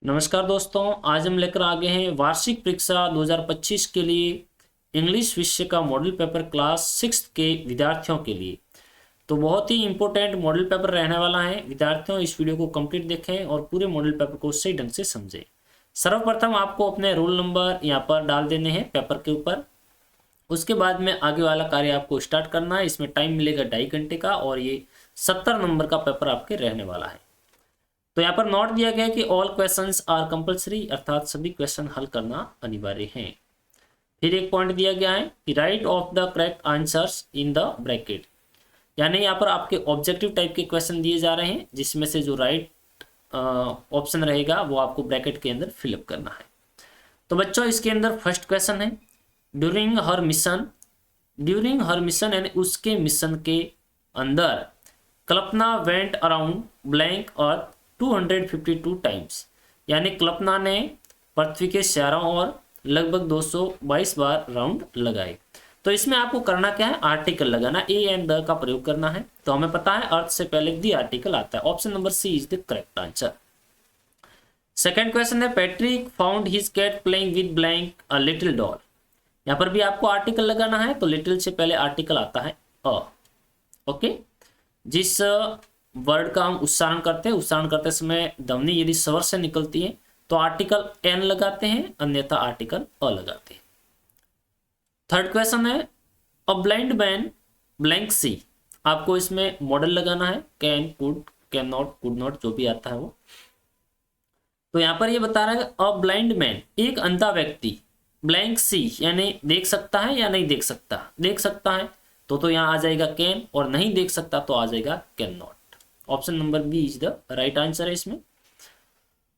नमस्कार दोस्तों, आज हम लेकर आ गए हैं वार्षिक परीक्षा 2025 के लिए इंग्लिश विषय का मॉडल पेपर क्लास 6 के विद्यार्थियों के लिए। तो बहुत ही इंपॉर्टेंट मॉडल पेपर रहने वाला है। विद्यार्थियों, इस वीडियो को कंप्लीट देखें और पूरे मॉडल पेपर को सही ढंग से समझें। सर्वप्रथम आपको अपने रोल नंबर यहाँ पर डाल देने हैं पेपर के ऊपर। उसके बाद में आगे वाला कार्य आपको स्टार्ट करना है। इसमें टाइम मिलेगा 2.5 घंटे का और ये 70 नंबर का पेपर आपके रहने वाला है। तो यहाँ पर नोट दिया गया है कि ऑल क्वेश्चंस आर कंपलसरी, अर्थात सभी क्वेश्चन हल करना अनिवार्य है। फिर एक पॉइंट दिया गया है कि right of the correct answers in the bracket, यानी यहाँ पर आपके ऑब्जेक्टिव टाइप के क्वेश्चन दिए जा रहे हैं, जिसमें से जो राइट ऑप्शन रहेगा वो आपको ब्रैकेट के अंदर फिलअप करना है। तो बच्चों, इसके अंदर फर्स्ट क्वेश्चन है during her mission. During her mission यानी उसके मिशन के अंदर कल्पना वेंट अराउंड ब्लैंक और 252 टाइम्स, यानी कल्पना ने पृथ्वी के चारों ओर लगभग 222 बार राउंड लगाए। तो इसमें आपको करना क्या है, आर्टिकल लगाना, ए एंड द का प्रयोग करना है। तो हमें पता है अर्थ से पहले दी आर्टिकल आता है। Option number C is the correct answer. Second question है Patrick found his cat playing with blank a little doll. यहाँ पर भी आपको आर्टिकल लगाना है। तो लिटिल से पहले आर्टिकल आता है अ। ओके, जिस वर्ड का हम उच्चारण करते समय ध्वनि यदि स्वर से निकलती है तो आर्टिकल एन लगाते हैं, अन्यथा आर्टिकल अ लगाते हैं। थर्ड क्वेश्चन है अ ब्लाइंड मैन ब्लैंक सी। आपको इसमें मॉडल लगाना है, can, could, can not, could not, जो भी आता है वो। तो यहां पर ये बता रहा है अ ब्लाइंड मैन, एक अंधा व्यक्ति, ब्लैंक सी यानी देख सकता है या नहीं देख सकता। देख सकता है तो यहाँ आ जाएगा कैन, और नहीं देख सकता तो आ जाएगा cannot. Option number b is the right answer है इसमें।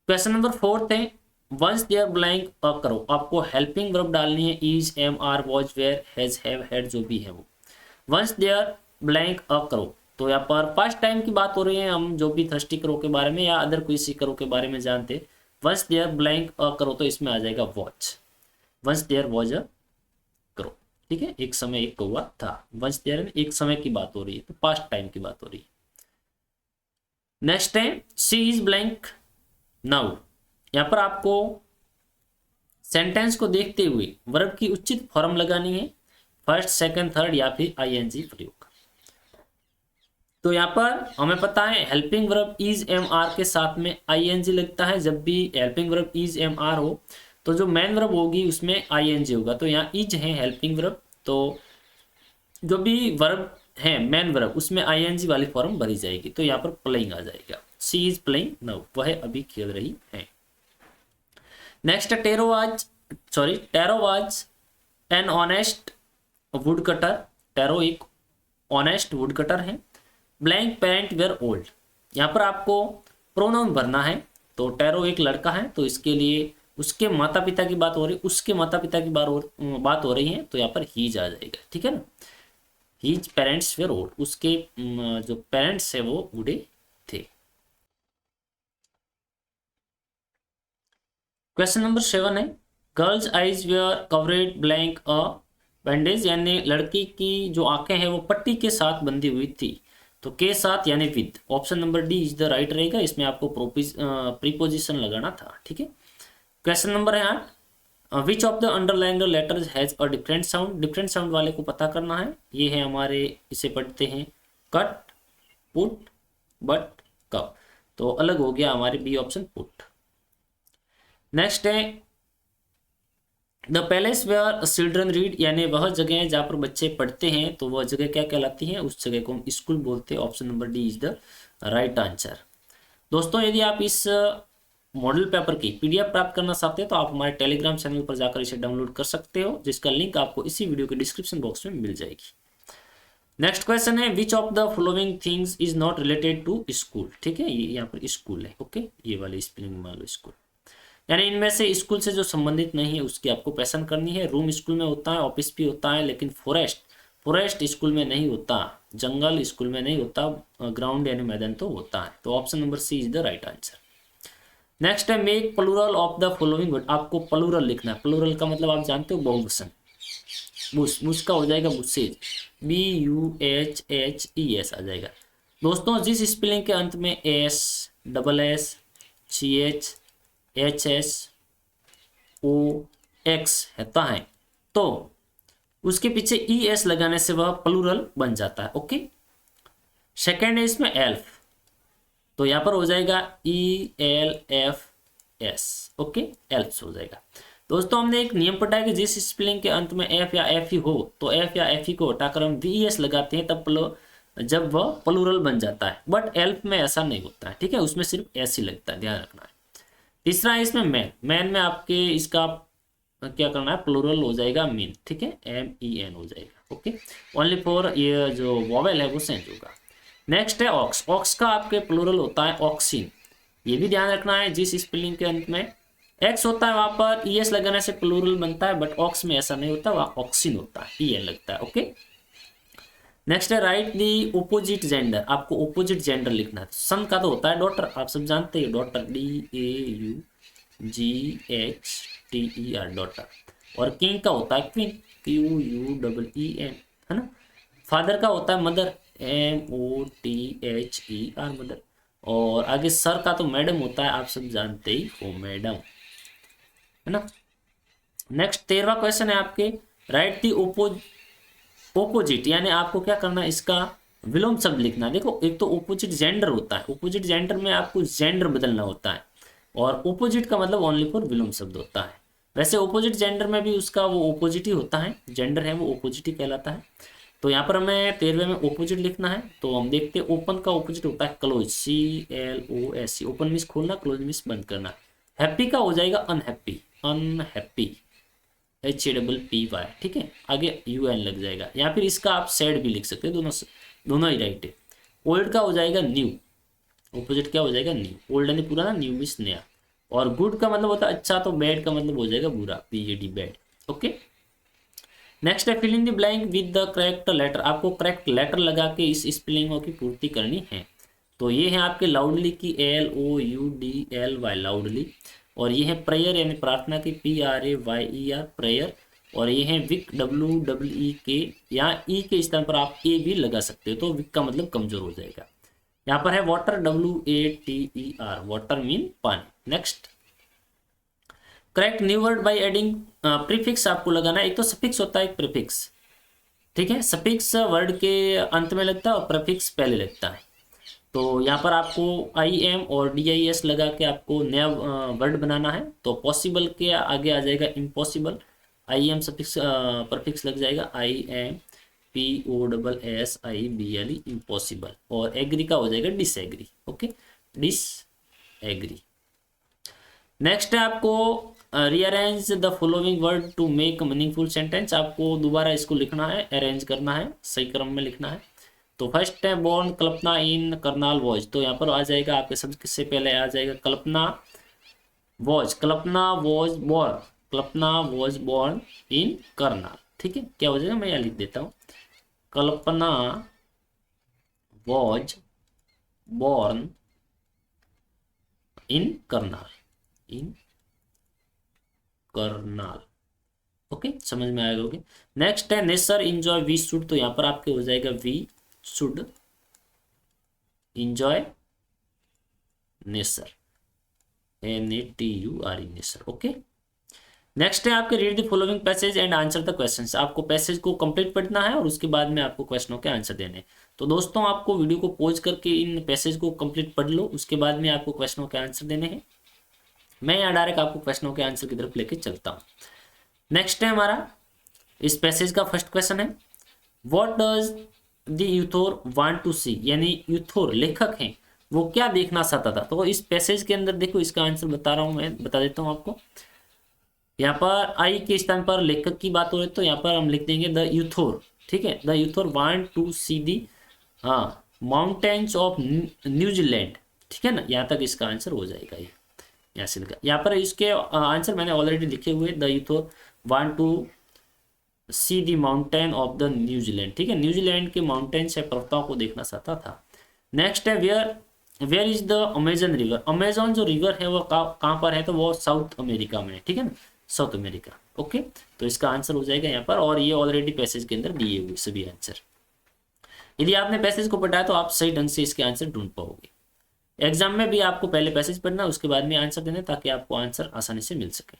क्वेश्चन नंबर फोर्थ है वंस देयर ब्लैंक अ करो। आपको हेल्पिंग वर्ब डालनी है, is, am, are, was, were, has, have, had, जो भी है वो। वंस देयर ब्लैंक अ करो, तो यहाँ पर फर्स्ट टाइम की बात हो रही है। हम जो भी थर्स्टी करो के बारे में या अदर किसी करो के बारे में जानते, वंस देयर ब्लैंक अ करो, तो इसमें आ जाएगा watch. Once there was a करो, ठीक है। एक समय एक कौवा था। वंस देयर एक समय की बात हो रही है, तो पास्ट टाइम की बात हो रही है। नेक्स्ट है सी इज ब्लैंक नाउ। यहां पर आपको सेंटेंस को देखते हुए वर्ब की उचित फॉर्म लगानी है, फर्स्ट, सेकंड, थर्ड या फिर आईएनजी प्रयोग। तो यहाँ पर हमें पता है helping verb is am are के साथ में आईएनजी लगता है। जब भी helping verb is am are हो तो जो मेन वर्ब होगी उसमें आईएनजी होगा। तो यहाँ इज है हेल्पिंग वर्ब, तो जो भी वर्ब है मेन वर्ब उसमें आईएनजी वाली फॉर्म भरी जाएगी। तो यहाँ पर प्लेइंग आ जाएगा। सी इज प्लेइंग नाउ, वह अभी खेल रही है। Next tarot was an honest would cutter. Tarot एक ऑनेस्ट वुड कटर है। ब्लैंक पेरेंट वेयर ओल्ड, यहाँ पर आपको प्रोनाउन भरना है। तो टैरो एक लड़का है, तो इसके लिए उसके माता पिता की बात हो रही है, उसके माता पिता की बात हो रही है, तो यहाँ पर हीज आ जाएगा, ठीक है ना। हीज पेरेंट्स वेयर ओल्ड, उसके जो पेरेंट्स है वो बूढ़े थे। क्वेश्चन नंबर 7 है girls eyes were covered blank a bandage, यानी लड़की की जो आंखें हैं वो पट्टी के साथ बंधी हुई थी। तो के साथ यानी with. Option number D is the right रहेगा। इसमें आपको प्रीपोजिशन लगाना था, ठीक है। क्वेश्चन नंबर है 8 विच of the underlined letters has a different sound. Different sound वाले को पता करना है। ये है हमारे, इसे पढ़ते हैं कट, पुट, बट, कप। तो अलग हो गया हमारे बी ऑप्शन पुट। नेक्स्ट है the palace where children read, यानी वह जगह जहाँ पर बच्चे पढ़ते हैं तो वह जगह क्या कहलाती है, उस जगह को हम स्कूल बोलते हैं। Option number D is the right answer. दोस्तों, यदि आप इस मॉडल पेपर की पीडीएफ प्राप्त करना चाहते हैं तो आप हमारे टेलीग्राम चैनल पर जाकर इसे डाउनलोड कर सकते हो, जिसका लिंक आपको इसी वीडियो के डिस्क्रिप्शन बॉक्स में मिल जाएगी। नेक्स्ट क्वेश्चन है which of the following things is not related to school. ठीक है, ये यहाँ पर स्कूल है, ओके, ये वाली स्पेलिंग मान लो स्कूल, यानी इनमें से स्कूल से जो संबंधित नहीं है उसकी आपको पहचान करनी है। रूम स्कूल में होता है, ऑफिस भी होता है, लेकिन फॉरेस्ट स्कूल में नहीं होता, जंगल स्कूल में नहीं होता, ग्राउंड यानी मैदान तो होता है। तो option number C is the right answer. Next है make plural of the following word. आपको प्लूरल लिखना है। प्लूरल का मतलब आप जानते हो बहुवचन। बुश का हो जाएगा बुशेज, BUSHES आ जाएगा। दोस्तों, जिस स्पेलिंग के अंत में S, double S, CH, HSOX होता है तो उसके पीछे ES लगाने से वह प्लूरल बन जाता है। ओके, सेकेंड है इसमें एल्फ, तो यहाँ पर हो जाएगा ELFS। ओके, एल्फ्स हो जाएगा। दोस्तों हमने एक नियम पढ़ा है कि जिस स्पेलिंग के अंत में F या FE हो तो F या FE को हटाकर हम VES लगाते हैं तब जब वह प्लूरल बन जाता है, बट एल्फ में ऐसा नहीं होता है। ठीक है, उसमें सिर्फ S ही लगता है, ध्यान रखना है। तीसरा है इसमें मैन। मैन में आपके इसका क्या करना है, प्लूरल हो जाएगा मीन। ठीक है, MEN हो जाएगा। ओके, ओनली फॉर ये जो वॉवेल है वो चेंज होगा। नेक्स्ट है ऑक्स। ऑक्स का आपके प्लूरल होता है ऑक्सिन, ये भी ध्यान रखना है। जिस स्पेलिंग के अंत में एक्स होता है वहां पर ES लगाने से प्लूरल बनता है, बट ऑक्स में ऐसा नहीं होता, वहां ऑक्सिन होता है, EN लगता है। ओके, नेक्स्ट है राइट दी ओपोजिट जेंडर। आपको ओपोजिट जेंडर लिखना है। सन का तो होता है डॉटर, आप सब जानते हैं, डॉटर DAUGHTER डॉटर। और किंग का होता है क्वीन, QUEEN, है ना। फादर का होता है मदर, MOTHER मदर। और आगे सर का तो मैडम होता है, आप सब जानते ही हो, मैडम, है ना। नेक्स्ट 13वां क्वेश्चन है आपके राइट दी ओपोजिट, यानी आपको क्या करना है, इसका विलोम शब्द लिखना है। देखो, एक तो ओपोजिट जेंडर होता है, ओपोजिट जेंडर में आपको जेंडर बदलना होता है, और ओपोजिट का मतलब ओनली फॉर विलोम शब्द होता है। वैसे ओपोजिट जेंडर में भी उसका वो ओपोजिट ही होता है, जेंडर है वो ओपोजिट ही कहलाता है। तो यहाँ पर हमें 13वें में ओपोजिट लिखना है। तो हम देखते हैं ओपन का ओपोजिट होता है क्लोज, CLOSE। ओपन मीन्स खोलना, क्लोज मीन्स बंद करना। हैप्पी का हो जाएगा अनहैप्पी, अनहैप्पी, HAPPY। ठीक है, आगे UN लग जाएगा, या फिर इसका आप सैड भी लिख सकते हैं, दोनों ही राइट है। ओल्ड का हो जाएगा न्यू, ओपोजिट क्या हो जाएगा, न्यू। ओल्ड यानी पुराना, न्यू मीन्स नया। और गुड का मतलब होता है अच्छा, तो बैड का मतलब हो जाएगा बुरा, BAD बैड। ओके, नेक्स्ट है fill in the blank with the correct letter. आपको करेक्ट लेटर लगा के इस स्पेलिंगों की पूर्ति करनी है। तो ये है आपके लाउडली की LOUDLY, लाउडली। और ये है प्रेयर यानी प्रार्थना की, PRAYER, प्रेयर। और ये है विक, WEEK। यहाँ ई के स्थान पर आप ए भी लगा सकते हो, तो विक का मतलब कमजोर हो जाएगा। यहाँ पर है वाटर, WATER, वाटर मीन पानी। Next correct new word by adding prefix आपको लगाना है। एक तो सफिक्स होता है, एक प्रीफिक्स। ठीक है, सफिक्स वर्ड के अंत में लगता है और प्रीफिक्स पहले लगता है। तो यहाँ पर आपको IM और DIS लगा के आपको नया वर्ड बनाना है। तो पॉसिबल के आगे आ जाएगा इम्पॉसिबल, IM सफिक्स प्रीफिक्स लग जाएगा, IMPOSSIBLE, इम्पॉसिबल। और एग्री का हो जाएगा डिसएग्री। Okay, disagree. नेक्स्ट है आपको rearrange the following word to make meaningful sentence. आपको दोबारा इसको लिखना है, अरेंज करना है, सही क्रम में लिखना है। तो फर्स्ट है born Kalpana in Karnal was. तो यहाँ पर आ जाएगा आपके सबसे पहले आ जाएगा Kalpana was, Kalpana was born, Kalpana was born in Karnal. ठीक है, क्या हो जाएगा, मैं यहाँ लिख देता हूँ, Kalpana was born in Karnal, in Karnal. Okay, समझ में आएगा। ओके, नेक्स्ट है नेचर इंजॉय वी शुड। तो यहाँ पर आपके हो जाएगा we should enjoy nature, NATURE, nature. Okay, next है आपके read the following passage and answer the questions. आपको पैसेज को कंप्लीट पढ़ना है और उसके बाद में आपको क्वेश्चनों के आंसर देने। तो दोस्तों आपको वीडियो को पॉज करके इन पैसेज को कंप्लीट पढ़ लो, उसके बाद में आपको क्वेश्चनों के आंसर देने हैं। मैं यहाँ डायरेक्ट आपको क्वेश्चनों के आंसर की तरफ लेके चलता हूँ। नेक्स्ट है हमारा इस पैसेज का फर्स्ट क्वेश्चन है, what does the यूथोर want to see. यानी यूथोर लेखक हैं, वो क्या देखना चाहता था। तो इस पैसेज के अंदर देखो, इसका आंसर बता रहा हूँ, मैं बता देता हूँ आपको। यहाँ पर आई के स्थान पर लेखक की बात हो रही है, तो यहाँ पर हम लिख देंगे द यूथोर। ठीक है, the यूथोर want to see the mountains of New Zealand. ठीक है ना, यहाँ तक इसका आंसर हो जाएगा। ये यहाँ से लिखा, यहाँ पर इसके आंसर मैंने ऑलरेडी लिखे हुए, the यूथोर want to see the mountain of the New Zealand. ठीक है, न्यूजीलैंड के माउंटेन्स या पर्वतों को देखना चाहता था। नेक्स्ट है where is the Amazon river. Amazon जो रिवर है वो कहाँ पर है, तो वो साउथ अमेरिका में है। ठीक है ना, साउथ अमेरिका। ओके, तो इसका आंसर हो जाएगा यहाँ पर, और ये ऑलरेडी पैसेज के अंदर दिए हुए सभी आंसर। यदि आपने पैसेज को पढ़ा तो आप सही ढंग से इसके आंसर ढूंढ पाओगे। एग्जाम में भी आपको पहले पैसेज पढ़ना, उसके बाद में आंसर देना, ताकि आपको आंसर आसानी से मिल सके।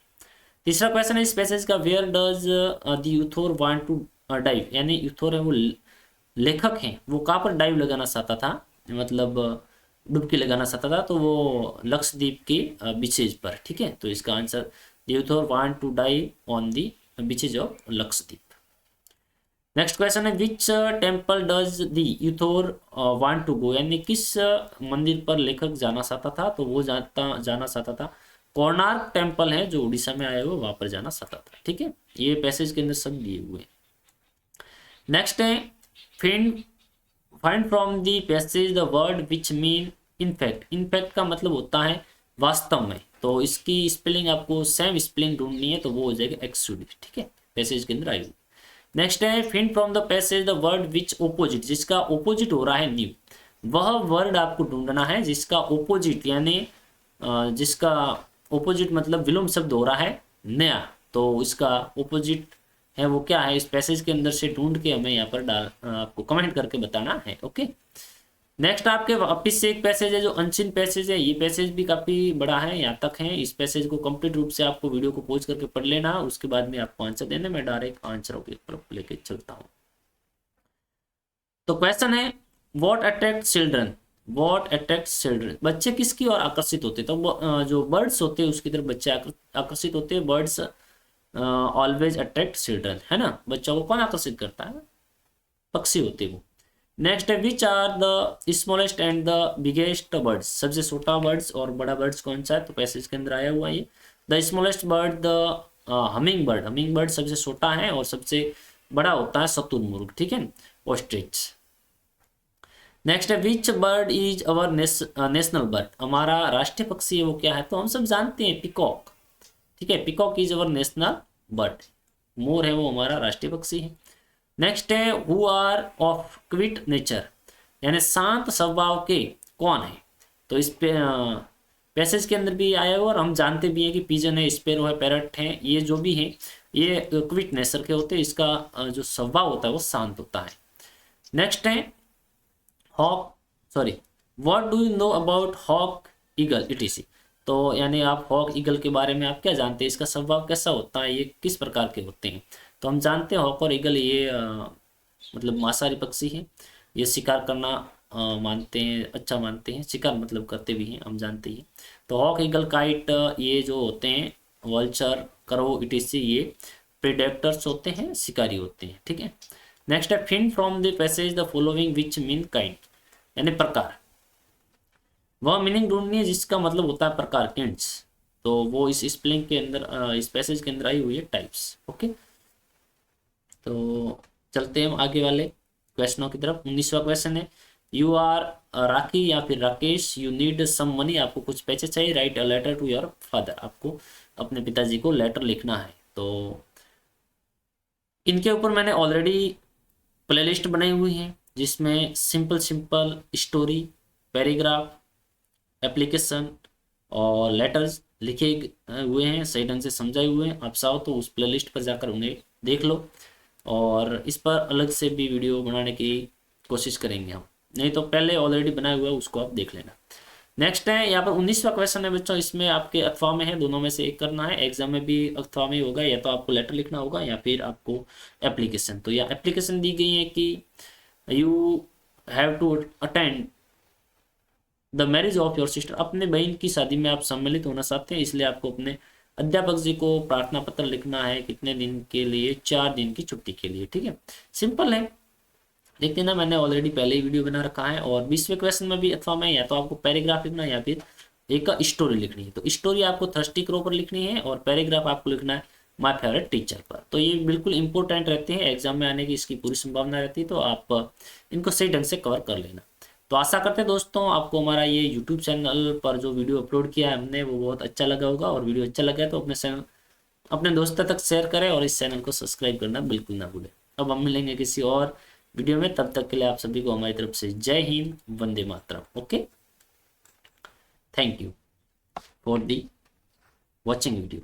तीसरा क्वेश्चन है इस पैसेज का, where does the यूथोर want to dive, यानी यूथोर है वो लेखक हैं, वो कहाँ पर डाइव लगाना चाहता था, मतलब डुबकी लगाना चाहता था, तो वो लक्षद्वीप के बीचेज पर, ठीक है। तो इसका आंसर, author want to dive on the beaches of Lakshadweep. Next question है, which temple does the यूथोर want to go, यानी किस मंदिर पर लेखक जाना चाहता था, तो वो जाना चाहता था कोणार्क टेम्पल है जो उड़ीसा में आया हुआ, वहां पर जाना चाहता था, ठीक है। ये पैसेज के अंदर सब दिए हुए हैं। नेक्स्ट है, find from the passage the word which mean in fact, in fact का मतलब होता है वास्तव में, तो इसकी स्पेलिंग आपको सेम स्पेलिंग ढूंढनी है, तो वो हो जाएगा एक्सुडी, ठीक है, पैसेज के अंदर आई हुई। नेक्स्ट है, find from the passage the word which opposite, जिसका ओपोजिट हो रहा है न्यू, वह वर्ड आपको ढूंढना है जिसका ओपोजिट, यानी जिसका ओपोजिट मतलब विलोम शब्द हो रहा है नया, तो इसका ओपोजिट है वो क्या है, इस पैसेज के अंदर से ढूंढ के हमें यहाँ पर आपको कमेंट करके बताना है, ओके। नेक्स्ट आपके वापिस से एक पैसेज है जो अनसीन पैसेज है, ये पैसेज भी काफी बड़ा है, यहाँ तक है। इस पैसेज को कंप्लीट रूप से आपको वीडियो को पॉज करके पढ़ लेना, उसके बाद में आपको आंसर देना, मैं डायरेक्ट आंसरों की तरफ लेके चलता हूँ। तो क्वेश्चन है, what attract children, what attract children, बच्चे किसकी ओर आकर्षित होते हैं, तो जो बर्ड्स होते हैं उसकी तरफ बच्चे आकर्षित होते हैं, बर्ड्स ऑलवेज अट्रैक्ट चिल्ड्रन, है ना, बच्चों को कौन आकर्षित करता है, पक्षी होते हैं वो। नेक्स्ट है, which are the smallest and the biggest birds, सबसे छोटा बर्ड्स और बड़ा बर्ड्स कौन सा है, तो पैसेज के अंदर आया हुआ ये, the smallest bird the humming bird, humming bird सबसे छोटा है और सबसे बड़ा होता है शतुरमुर्ग, ठीक है, ऑस्ट्रिच। नेक्स्ट है, which bird is our national bird, हमारा राष्ट्रीय पक्षी है वो क्या है, तो हम सब जानते हैं पिकॉक, ठीक है, peacock is our national bird, मोर है वो हमारा राष्ट्रीय पक्षी है। नेक्स्ट है, who are of quiet nature, यानी शांत स्वभाव के कौन है, तो इस पैसेज के अंदर भी आया हुआ और हम जानते भी हैं कि पिजन है, स्पैरो है, पैरट है, ये जो भी है ये क्विट नेचर के होते हैं, इसका जो स्वभाव होता है वो शांत होता है। नेक्स्ट है, hawk sorry what do you know about hawk eagle etc, तो यानी आप हॉक ईगल के बारे में आप क्या जानते हैं, इसका स्वभाव कैसा होता है, ये किस प्रकार के होते हैं, तो हम जानते हैं हॉक और ईगल ये मतलब मांसाहारी पक्षी है, ये शिकार करना मानते हैं, अच्छा मानते हैं, शिकार मतलब करते भी हैं, हम जानते हैं। तो हॉक ईगल काइट ये जो होते हैं, वल्चर करो इटीसी, ये प्रेडेटर्स होते हैं, शिकारी होते हैं, ठीक है। नेक्स्ट है, find from the passage the following which mean kind, यानी प्रकार, वह मीनिंग ढूंढनी है जिसका मतलब होता है प्रकार, किंड्स, तो वो इस स्पेलिंग के अंदर इस पैसेज के अंदर आई हुई है, टाइप्स, ओके। तो चलते हैं हम आगे वाले क्वेश्चनों की तरफ। 19वां क्वेश्चन है, यू आर राखी या फिर Rakesh, you need some money, आपको कुछ पैसे चाहिए, write a letter to your father, आपको अपने पिताजी को लेटर लिखना है। तो इनके ऊपर मैंने ऑलरेडी प्लेलिस्ट बनाई हुई है जिसमें सिंपल स्टोरी, पैराग्राफ, एप्लीकेशन और लेटर्स लिखे हुए हैं, सही ढंग से समझाए हुए हैं। आप चाहो तो उस प्लेलिस्ट पर जाकर उन्हें देख लो, और इस पर अलग से भी वीडियो बनाने की कोशिश करेंगे हम, नहीं तो पहले ऑलरेडी बनाया हुआ है उसको आप देख लेना। नेक्स्ट है यहाँ पर 19वां क्वेश्चन है बच्चों, इसमें आपके अथवा में है, दोनों में से एक करना है, एग्जाम में भी अथवा में होगा, या तो आपको लेटर लिखना होगा या फिर आपको एप्लीकेशन। तो यह एप्लीकेशन दी गई है कि you have to attend the marriage of your sister, अपने बहन की शादी में आप सम्मिलित होना चाहते हैं, इसलिए आपको अपने अध्यापक जी को प्रार्थना पत्र लिखना है, कितने दिन के लिए, 4 दिन की छुट्टी के लिए, ठीक है, सिंपल है, देखते ना, मैंने ऑलरेडी पहले ही वीडियो बना रखा है। और 20वें क्वेश्चन में भी अथवा में या तो आपको पैराग्राफ लिखना है या फिर एक स्टोरी लिखनी है, तो स्टोरी आपको थर्स्टी क्रो पर लिखनी है और पैराग्राफ आपको लिखना है माय फेवरेट टीचर पर। तो ये बिल्कुल इंपॉर्टेंट रहते हैं, एग्जाम में आने की इसकी पूरी संभावना रहती है, तो आप इनको सही ढंग से कवर कर लेना। तो आशा करते हैं दोस्तों आपको हमारा ये यूट्यूब चैनल पर जो वीडियो अपलोड किया है हमने वो बहुत अच्छा लगा होगा, और वीडियो अच्छा लगा है तो अपने दोस्तों तक शेयर करें और इस चैनल को सब्सक्राइब करना बिल्कुल ना भूलें। अब हम मिलेंगे किसी और वीडियो में, तब तक के लिए आप सभी को हमारी तरफ से जय हिंद, वंदे मातरम। Okay, thank you for the watching video.